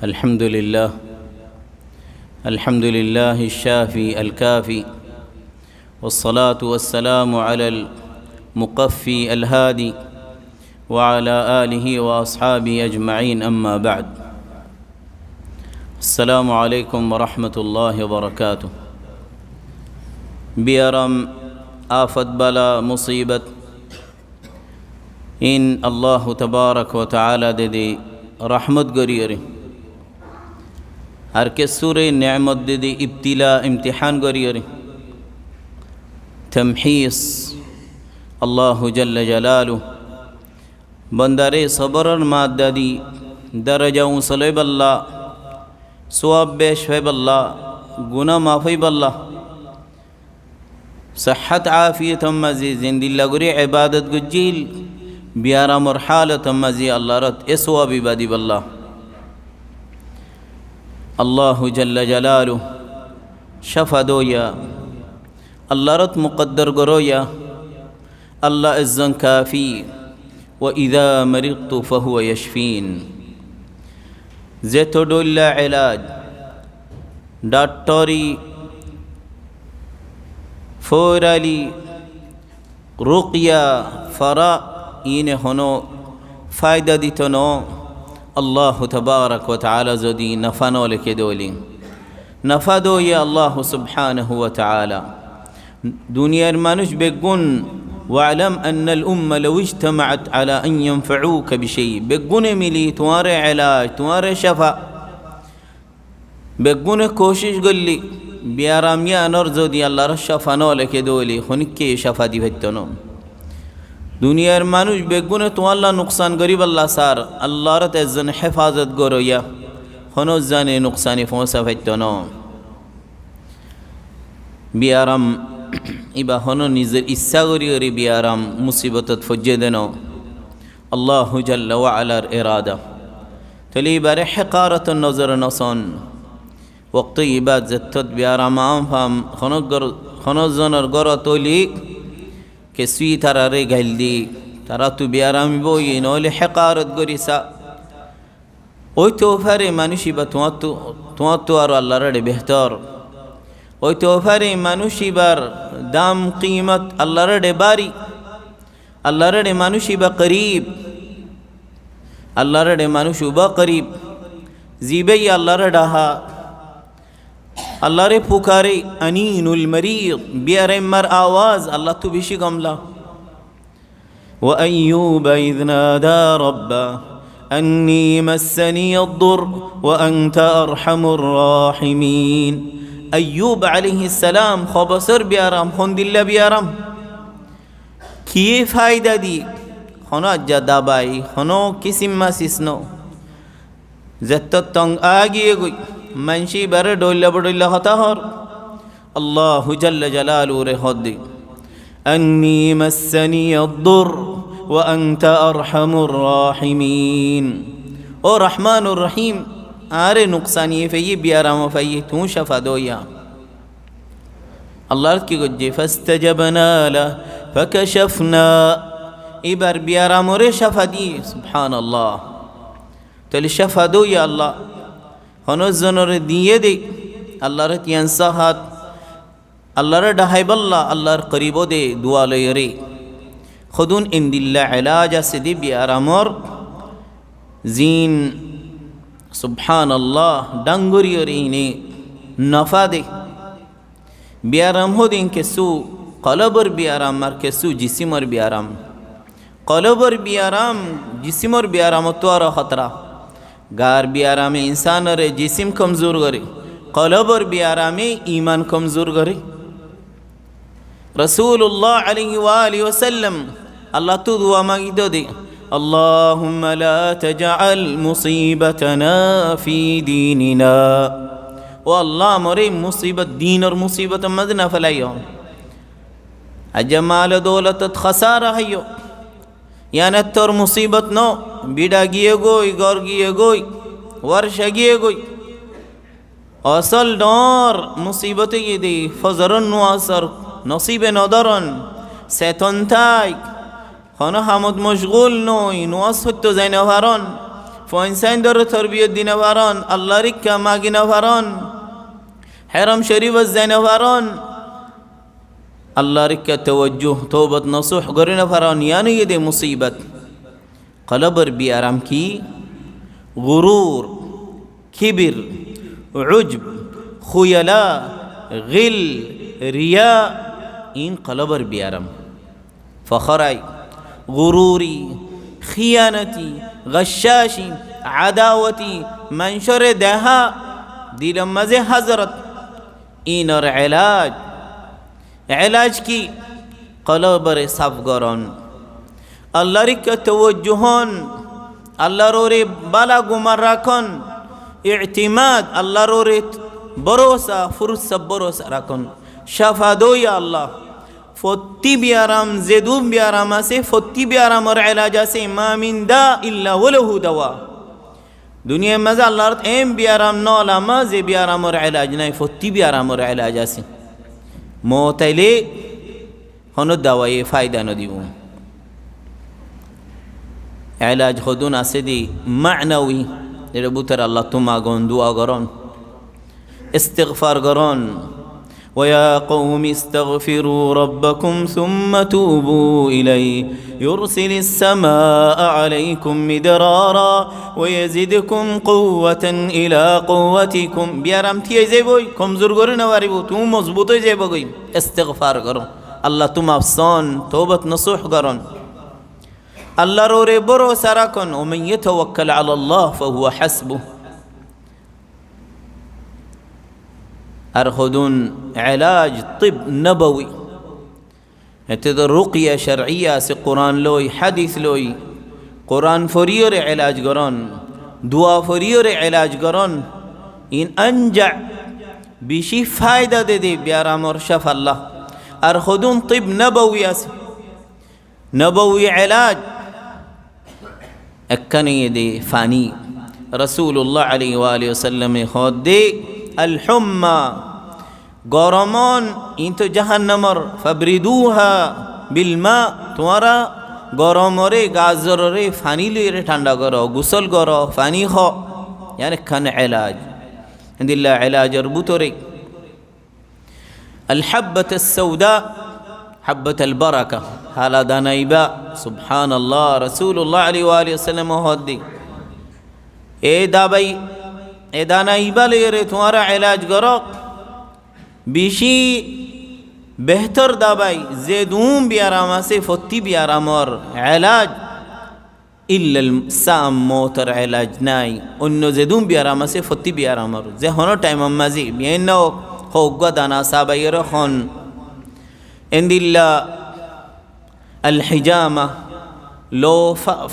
الحمد لله الشافي الكافي، والصلاة والسلام على المقفي الهادي وعلى آله وأصحابه أجمعين، أما بعد. السلام عليكم ورحمة الله وبركاته. بيرم آفت بلا مصيبت إن الله تبارك وتعالى ددي رحمت غريري আর কে সুরে নিয়ামত দিদি ইবতিলা ইমতিহান গরিয়রে তমহিস আল্লাহু জাল্লা জালালু বন্দারে সবরর মাদাদি দরজা উসলাই বল্লা সওয়াব বেশ হয় বল্লা গুনাহ মাফ হয় বল্লা صحت عافیت مزی زندilla گری عبادت گجیل بیارا مرحالت مزی اللہ رت اسوابی بدی بল্লা আল্লাহু জাল্লা জালালু শফা দোয়া আল্লাহ রত মুকদ্দর গরোয়া আল্লাহ ইজ্জন কাফি ও ইদা মরিদতু ফাহুয়া ইয়াশফিন যেতো ডোল্লা ইলাজ ডাক্তারি ফোরালি রুকিয়া ফরা ইনে হনো ফায়দা দিত নো আল্লাহ তবারক ওয়া তাআলা যদি নফানো লিখে দোলি নফা দো ইয়া আল্লাহ সুবহানাহু ওয়া তাআলা দুনিয়ার মানুষ বেগুন ওয়ালাম আন্নাল উম্মা লাউ ইজতামাআত আলা আন ইয়ানফাউকা বিশাই বেগুনে মিলি তোমারে ইলাজ তোমারে শফা বেগুনে কোশিশ গল্লি বিয়ারামিয়া আনর যদি আল্লাহর শফা নো লিখে দোলি খনিকে শফা দিবেতনো দুনিয়ার মানুষ বেগুনে তো আল্লাহ নুকসান গরিব আল্লাহ সার আল্লাহর তেজন হেফাজত গরইয়া হনো জানে নুকসানি ফোসা ফাইতন বিয়ারাম ইবা হনো নিজের ইচ্ছা করি বিয়ারাম মুসিবতত ফজ্জে দেন আল্লাহু জাল্লা ওয়া আলার ইরাদা তলি বারে হিকারত নজর নসন ওয়াক্ত ইবাদত বিয়ারাম আম হনো জনের গর তলি কে সুই তারারে গাইল দি তারা তু বিয়ারামি বই নইলে হেকারত গরিসা ওই তোফারে মানুষই বা তোমার তো আরো আল্লাহর বেহতর ওই তোফারে মানুষইবার দাম কিমত আল্লাহর বারি আল্লাহর মানুষই বা করিব আল্লাহর মানুষ বা করিব জিবেই আল্লাহর ডাহা আল্লাহরে পুকারে আনিনুল মরিদ বিয়ারে মার আওয়াজ আল্লাহ তো বেশি গমলা ওয়া আইয়ুব ইয নাদা রাব্বা আন্নী মাসসানি আদ-দুর ওয়া আনতা আরহামুর রাহিমিন আইয়ুব আলাইহিস সালাম খবসর বিয়ারাম খন্দিল্লা বিয়ারাম কি ফায়দা দি হনো আজ্জা দাবাই হনো কিসিম মাসিসনো যত তং আগিয়ে গই منشی بر ڈولا بڑولا خطا ہر اللہ جل جلالہ رہد انی مسنی الضر وانت ارحم الراحمین او رحمان الرحیم آرے نقصانی فیی بیارام فیی تون شفا دویا اللہ کی گجے فاستجبنا له فکشفنا ایبر بیارام رے شفا دی سبحان اللہ تلی شفا دویا اللہ হনজনরে দিয়ে দে আল্লাহর তিয়ানসাহাত আল্লাহর ডাহাইবাল্লা আল্লাহর করিব দে দুয়ালয়রে খুদুন ইনদিল্লা ইলাজ আসদি বিয়ারামর জিন সুবহানাল্লাহ ডাঙ্গুরিয়রে ইনে নফা দে বিয়ারাম হদিন কেসু কলবর বিয়ারাম আর কেসু জিসিমর বিয়ারাম কলবর বিয়ারাম জিসিমর বিয়ারাম তো আর খতরা গার বিয়ারামে ইনসানর জিসিম কমজোর করে কলবর বিয়ারামে ঈমান কমজোর করে রাসূলুল্লাহ আলাইহি ওয়া আলিহি ওয়াসাল্লাম আল্লাহ তো দুয়া মাগি দে আল্লাহুম্মা লা তাজআল মুসিবাতানা ফি দীনিনা ও আল্লাহ মরে মুসিবত দীনর মুসিবত মদনা ফলাইও আজমাল দৌলত খসারা হইও यानी तोर मुसीबत नो बिड़ा गिए गोई गौर गिए गोई वर्ष गिए गोई असल डर मुसीबत ये दे फजरन नुआसर नसीब नदरन सेतन थाई खाना हमद मशगूल नोई नुआस हत्तो जाइन हरन ফইনসাইন দর তরবিয়ত দিনা ভারন আল্লাহ রিক্কা মাগিনা ভারন হেরম শরীফ জাইনা ভারন আল্লাহ রিক্কা তওজ্জুহ তওবত নসুহ গরিনা ভারন ইয়ানি ইদে মুসিবত কলবর বিয়ারাম কি গুরুর খিবির উজব খুয়লা গিল রিয়া ইন কলবর বিয়ারাম ফখরাই গুরুরি খিয়ানতি গশ্বাশি আদাওয়াতি মনশরে দেহা দিলম মজে হজরত ইনর এলাজ কি কলবরে সাফ গরন আল্লাহর কে তওজ্জুহন আল্লাহর ওরে বালা গুমার রাখন ইতিমাদ আল্লাহর ওরে ভরসা ফুরসা ভরসা রাখন শাফা দই আল্লাহ ফত্তি বিয়ারাম জেদুম বিয়ারাম আছে ফত্তি বিয়ারামর এলাজ আছে মা মিন দা ইল্লা ওয়ালাহু দাওয়া দুনিয়া মাঝে আল্লাহর এম বিয়ারাম নলামা যে বিয়ারামর এলাজ নাই ফত্তি বিয়ারামর এলাজ আছে মতাইলে হনো দাওয়ায়ে ফায়দা ন দিব এলাজ হদুন আছে দি মা'নাউই যেটা বুতার আল্লাহ তোমা গন দুয়া করন ইস্তিগফার করন ويا قوم استغفروا ربكم ثم توبوا إليه يرسل السماء عليكم مدرارا ويزدكم قوة إلى قوتكم بيارم تي زيبوي كمزور غورنا واريبو تو مضبوط زيبوي استغفار করো আল্লাহ তুম আফসান তওবত নসুহ করন আল্লাহর ওরে ভরসা রাখুন ওমান ইয়াতাওয়াক্কাল আলা আল্লাহ ফাহুয়া হাসবুহ আর হদুন এলাজ তিব নববী এতে তো রুকিয়া শরঈয়া সে কোরআন লই হাদিস লই কোরআন ফরিয়রে এলাজ করন দুয়া ফরিয়রে এলাজ করন ইন আনজা বেশি ফায়দা দে দে বিয়ারামর শাফ আল্লাহ আর হদুন তিব নববী আছে নববী এলাজ একখানে দে ফানি রাসূলুল্লাহ আলাইহি ওয়া আলিহি ওয়াসাল্লামে হদ দে আল হুম্মা গরমন ইনতো জাহান্নামর ফাবরিদুহা বিল মা তোমারা গরমরে গাজররে ফানি লইরে ঠান্ডা করো গোসল করো ফানি খ ইয়ানি খান ইলাজ ইনদিল্লাহ ইলাজর বুতরে আল হাব্বাত আস-সাউদা হাব্বাত আল বারাকা হালা দানাইবা সুবহানাল্লাহ রাসূলুল্লাহ আলাইহি ওয়া আলিহি ওয়াসাল্লাম হদ্দি এ দাবাই এ দানাইবা লইরে তোমারা ইলাজ করো বেশি বেহতর দাবাই যে দুম বিয়ারাম আছে ফত্তি বিয়ারামর এলাজ ইল্লাল সাম মৌতর এলাজ নাই অন্য যে দুম বিয়ারাম আছে ফত্তি বিয়ারামর যে হনো টাইম মাঝি বিয়েন হোক দানা সাবাইয়ের হন এন্দিল্লা আল হিজামা লো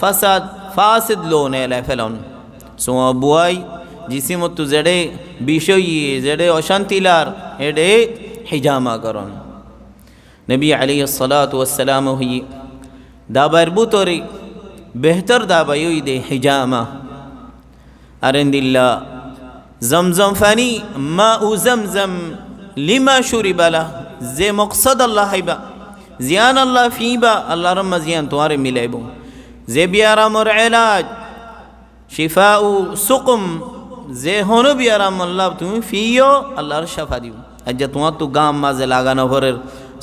ফাসাদ ফাসিদ লো নেলা ফেলন সোয়া বুয়াই জিসিমত জেডে বিষয়ী জেডে অশান্তিলার এডে হিজামা করন নবী আলাইহিস সালাতু ওয়াস সালাম হি দাবার বুতরি বেহতর দাবাই দে হিজামা আরেন্দিল্লা জমজম ফানি মা উ জমজম লিমা শুরিবালা যে মকসদ আল্লাহ হাইবা জিয়ান আল্লাহ ফিবা আল্লাহ রম্মা জিয়ান তোমারে মিলাইব যে বিয়ারামর এলাজ শিফা উ সুকুম যে হনো বিয়ারাম আল্লাহ তুমি ফিও আল্লাহর শাফা দিও আজ তোমার তো গাম মাঝে লাগানো ভরের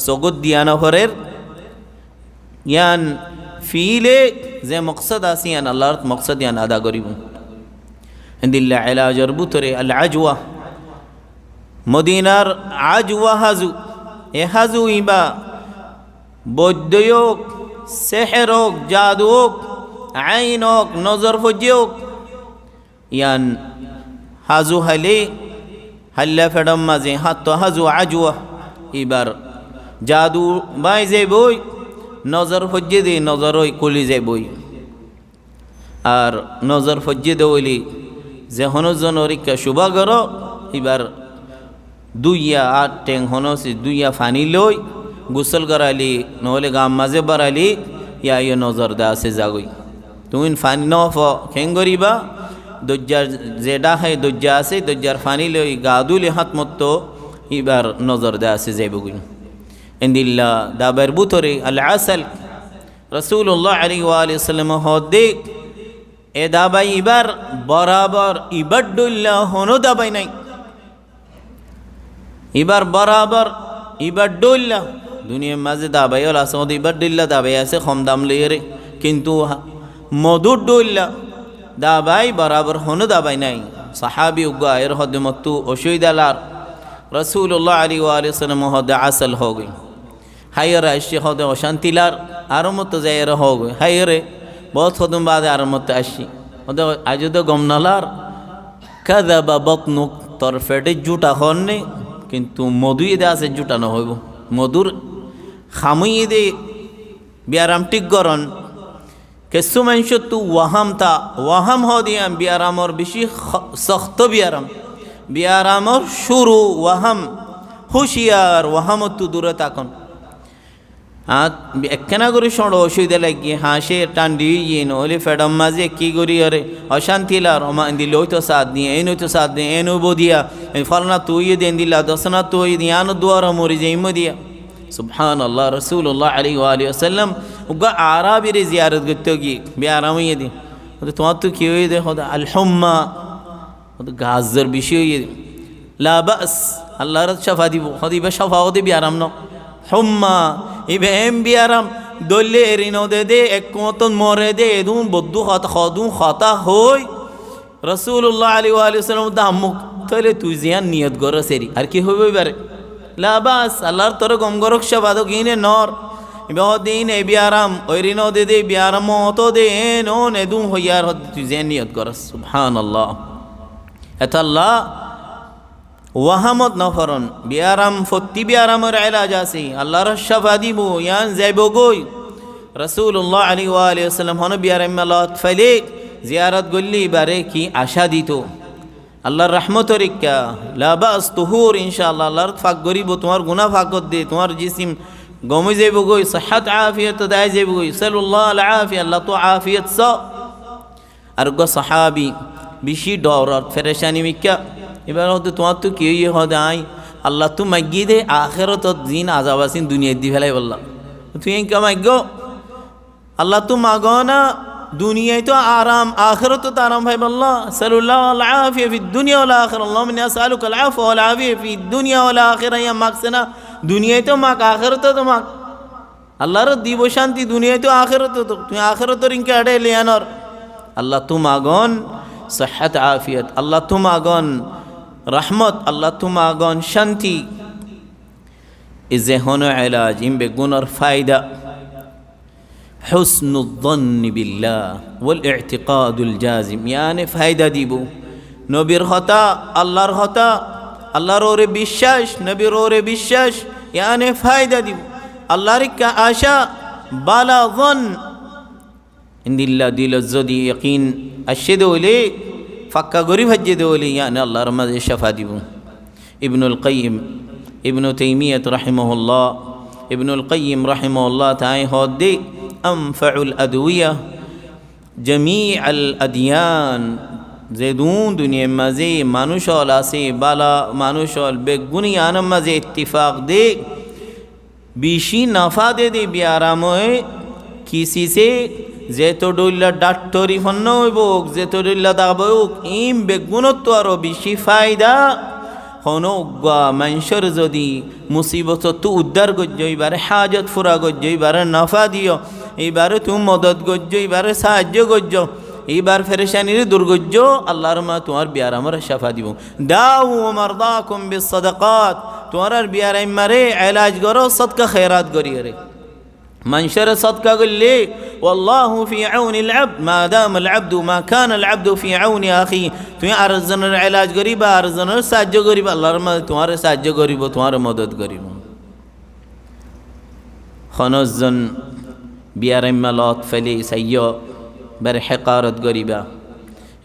সগত দিয়ানো ভরের ইয়ান ফিলে যে মকসদ আছে ইয়ান আল্লাহর মকসদ ইয়ান আদা করিব ইনদিল্লাহ ইলাজর বুতরে আল আজওয়া মদিনার আজওয়া হাজু এ হাজু ইবা বৈদ্যয়োগ সেহেরোগ জাদুয়োগ আইনক নজর ফজিয়োগ ইয়ান হাজু হালে হাল্লা ফেডম মাঝে হাত হাজু আজওয়া এবার জাদু বাই যাইবই নজর ফজিয়ে দে নজর ওই কলি যাইবই আর নজর ফজিয়ে দেওয়ালি যে হনজন রিক্কা শুভা গর এবার দুইয়া আট টেং হনসি দুইয়া ফানি লই গোসল করালি নহলে গাম মাঝে বাড়ালি ইয়া ইয়ে নজর দা আছে যাগই তুমি ফানি নফ খেং করিবা দজ্জার যেটা হয় দজ্জা আছে দজ্জার ফানি লই গা দুলি হাত মতো এবার নজর দা আছে যাইবগুন ইনদিল্লা দাবার বুতরে আল আসল রাসূলুল্লাহ আলাইহি ওয়া আলিহি ওয়াসাল্লাম হদে এ দাবাই ইবার বরাবর ইবার ডুল্লা হনো দাবাই নাই ইবার বরাবর ইবার ডুল্লা দুনিয়ার মাঝে দাবাই হল আছে ইবার ডুল্লা দাবাই আছে কম দাম লইরে কিন্তু মধুর ডুল্লা দাবাই বরাবর হনো দাবাই নাই সাহাবি উগা এর হদে মতো অসুবিধালার রসুল্লাহ আলী ওয়ালাম হদে আসল হো গই হাইরে আসছে হদে অশান্তিলার আরো মতো যাই এর হো গই হাইরে বহুত হদম বাদে আরো মতো আসছি হদে আজ তো গম নালার কাদা বা বকনুক তোর ফেটে জুটা হন নে কিন্তু মধু দে আছে জুটানো হইব মধুর খামুই দে বিয়ারাম টিক গরন কিছু মানুষ তু ওয়াহাম হ দিয়াম বিয়ারামর বেশি শক্ত বিয়ারামর শুরু ওয়াহাম হুশিয়ার ওয়াহামত তু দূরে তাকন একখানা করে সড়ো অসুবিধা লাগিয়ে হাসে টান্ডি ইয়ে নহলে ফেডম মাঝে কি করি আরে অশান্তিলার অমা দিলে ওই তো সাথ দিয়ে এই নই তো সাথ দিয়ে এ নব দিয়া ফলনা তুই দেন দিলা দশনা তুই দিয়া আনো দুয়ার মরি যে ইম দিয়া সুবহান আল্লাহ রসুল্লাহ আলী আলী আসাল্লাম উগা আরাবির জিয়ারত করতে গিয়ে বেআরাম হইয়ে দি তোমার তো কি হয়ে দে হদা আলহম্মা গাজর বিষয় হইয়ে দি লাবাস আল্লাহর সাফা দিব হদিবা সাফা হদে বেআরাম ন হম্মা ইবে এম বেআরাম দলে এরিনো দে এক মতন মরে দে এদুন বদ্দু খাতা হই রসুল্লাহ আলী আলী আসাল্লাম দামুক তাহলে তুই জিয়ান নিয়ত গর সেরি আর কি হইবে এবারে লাবাস আল্লাহর তোর গম গরক সাবাদ কিনে নর দিন এ বিয়ারাম ওইরিন দে দে বিয়ারাম অতো দে নো নেদুম হইয়ার তুই যে নিয়ত করস সুবহানাল্লাহ এত আল্লাহ ওয়াহামত নফরন বিয়ারাম ফত্তি বিয়ারামের এলাজ আছে আল্লাহর শাফা দিব ইয়ান যাইব গই রাসূলুল্লাহ আলাইহি ওয়া আলিহি ওয়াসাল্লাম হন বিয়ারাম মালাত ফাইলে জিয়ারত গল্লি বারে কি আশা দিত আল্লাহর রহমতের ইক্কা লাবাস তুহুর ইনশাআল্লাহ আল্লাহর ফাক গরিব তোমার গুনাহ ফাকত দে তোমার জিসিম গমে যাইব গই صحت আফিয়ত দায় যাইব গই সাল্লাল্লাহু আলাইহি আল্লাহ তো আফিয়ত স আর গো সাহাবী বেশি ডর আর পেরেশানি মিক্কা এবার হতে তোমার তো কি হই হদাই আল্লাহ তো মাগি দে আখিরাত দিন আযাব আছিন দুনিয়া দি ফেলাই বললাম তুই কি মাগো আল্লাহ তো মাগো না দুনিয়ায় তো আরাম আখিরাত তো আরাম ভাই বললা সাল্লাল্লাহু আলাইহি ফি দুনিয়া ওয়াল আখিরা আল্লাহুম্মা ইন্নী আসআলুকা আল আফওয়া ওয়াল আফিয়া ফি দুনিয়া ওয়াল আখিরা ইয়া মাকসনা দুনিয়ায় তো মাক আখিরাত তো মাক আল্লাহর দিব শান্তি দুনিয়ায় তো আখিরাত তো তুই আখিরাতের ইনকে আড়ে লিয়ানর আল্লাহ তো মাগন صحت আফিয়ত আল্লাহ তো মাগন রহমত আল্লাহ তো মাগন শান্তি ইজে হনো ইলাজ ইমবে গুনার ফায়দা حسن الظن بالله والاعتقاد الجازم يعني ফায়দা দিব নবীর হতা আল্লাহর হতা আল্লাহর ওরে বিশ্বাস নবীর ওরে বিশ্বাস يعني ফায়দা দিব আল্লাহর কা আশা বালা ظن ইন্দিল্লাহ দিল যদি ইয়াকিন আশে দোলে ফাক্কা গরিব হজ্জে দোলে يعني আল্লাহর মাঝে শাফা দিব ইবনুল কাইয়িম ইবনু তাইমিয়াহ রাহিমাহুল্লাহ ইবনুল কাইয়িম রাহিমাহুল্লাহ তাই হদে আনফাউল আদওয়িয়া জামিআল আদিয়ান যেদুন দুনিয়ার মাঝে মানুষ হল আছে বালা মানুষ হল বেগুনি আনম মাঝে ইত্তিফাক দে বেশি নাফা দে দে বিয়ারাময় কিসি সে যেতো ডইল্লা ডাক্তরি ফন্ন হইব যেতো ডইল্লা দাবক ইম বেগুণত্ব আরো বেশি ফায়দা হন মানুষের যদি মুসিবত তো উদ্ধার গজ্য এবারে হাজত ফুরা গজ্য এবারে নাফা দিও এইবারে তুমি মদত গজ্য এবারে সাহায্য গজ্য এইবার ফেরেশানির দুর্গজ্য আল্লাহর মা তোমার বিয়ারামর শাফা দিব দাউ মারদাকুম বিসসাদাকাত তোমার বিয়ারাম মারে ইলাজ করো সদকা খয়রাত করিয়ে রে মানুষের সদকা করলে ওয়াল্লাহু ফি আউনিল আবদ মা দামাল আবদু মা কানাল আবদু ফি আউনি আখি তুমি আরেকজনের ইলাজ করিবা আরেকজনের সাহায্য করিবা আল্লাহর মা তোমার সাহায্য করিব তোমার মদত করিব খনজন বিয়ারাম মালত ফেলে সাইয় বারে হেকারত করিবা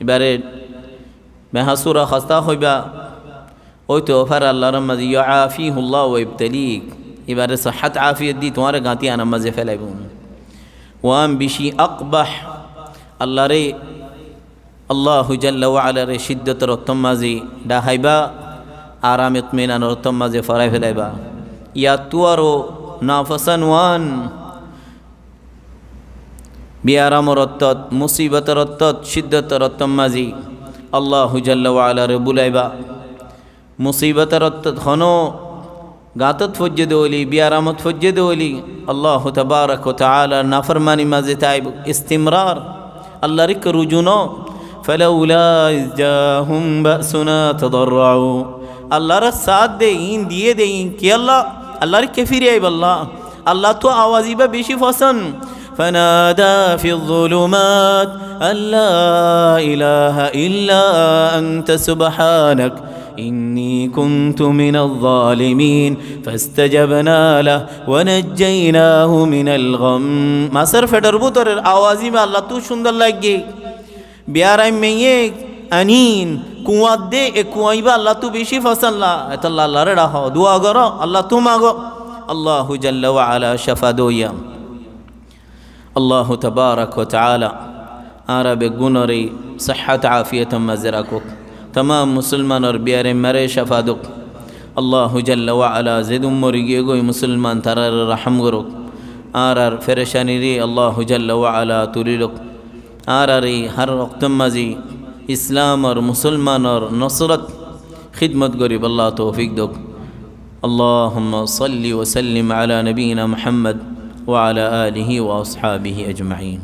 এবারে মেহাসুরা খাস্তা হইবা ওই তো ফার আল্লাহর মাঝে ইয়াফিহুল্লাহ ওয়া ইবতালিক এবারে صحت আফিয়ত দি তোমার গাঁতি আনার মাঝে ফেলাইব ওয়াম বেশি আকবাহ আল্লাহ রে আল্লাহু জাল্লা ওয়া আলা রে শিদ্দতের উত্তম মাঝে ডাহাইবা আরাম ইতমিনানের উত্তম মাঝে ফরাই ফেলাইবা ইয়া তুয়ারো নাফসান ওয়ান বিয়ারামর অর্থত মুসিবতর অর্থত সিদ্ধতর অর্থম মাঝি আল্লাহু জাল্লা ওয়া আলা রে বুলাইবা মুসিবতর অর্থত হনো গাতত ফজ্জে দৌলি বিয়ারামত ফজ্জে দৌলি আল্লাহ তবারক ও তাআলা নাফরমানি মাঝে তাইব ইস্তিমরার আল্লাহর রুজুনো ফালাউলা ইয জাহুম বাসুনা তাদাররু আল্লাহর সাথ দেইন দিয়ে দেইন কি আল্লাহর কে ফিরে আইব আল্লাহ তো আওয়াজিবা বেশি পছন্দ فنادى في الظلمات أن لا إله إلا أنت سبحانك إني كنت من الظالمين فاستجبنا له ونجيناه من الغم ما سر فدربوتر آوازي ما الله تو সুন্দর লাগে বিয়ারাই মেয়ে আনিন কুয়াত দে এ কুয়াইবা আল্লাহ তু বেশি ফসল্লা এতাল্লাহ আল্লাহ রে রাহ দোয়া করো আল্লাহ তু মাগো আল্লাহু জাল্লা ওয়া আলা শাফা দোয়া আল্লাহ তবারক ও তাআলা আরবে গুনরে صحت عافیت مزرکو تمام মুসলমানর বিয়ারে মারে শাফা দুক আল্লাহু জাল্লা ওয়া আলা জিদ উমরিগে গই মুসলমান তারার রহম করুক আর ফেরেশানি রে আল্লাহু জাল্লা ওয়া আলা তুলিলুক আর হর ওয়াক্ত মাজি ইসলাম আর মুসলমানর নসরত খিদমত গরিব আল্লাহ তৌফিক দুক اللهم صل وسلم على نبينا محمد وعلى آله وأصحابه أجمعين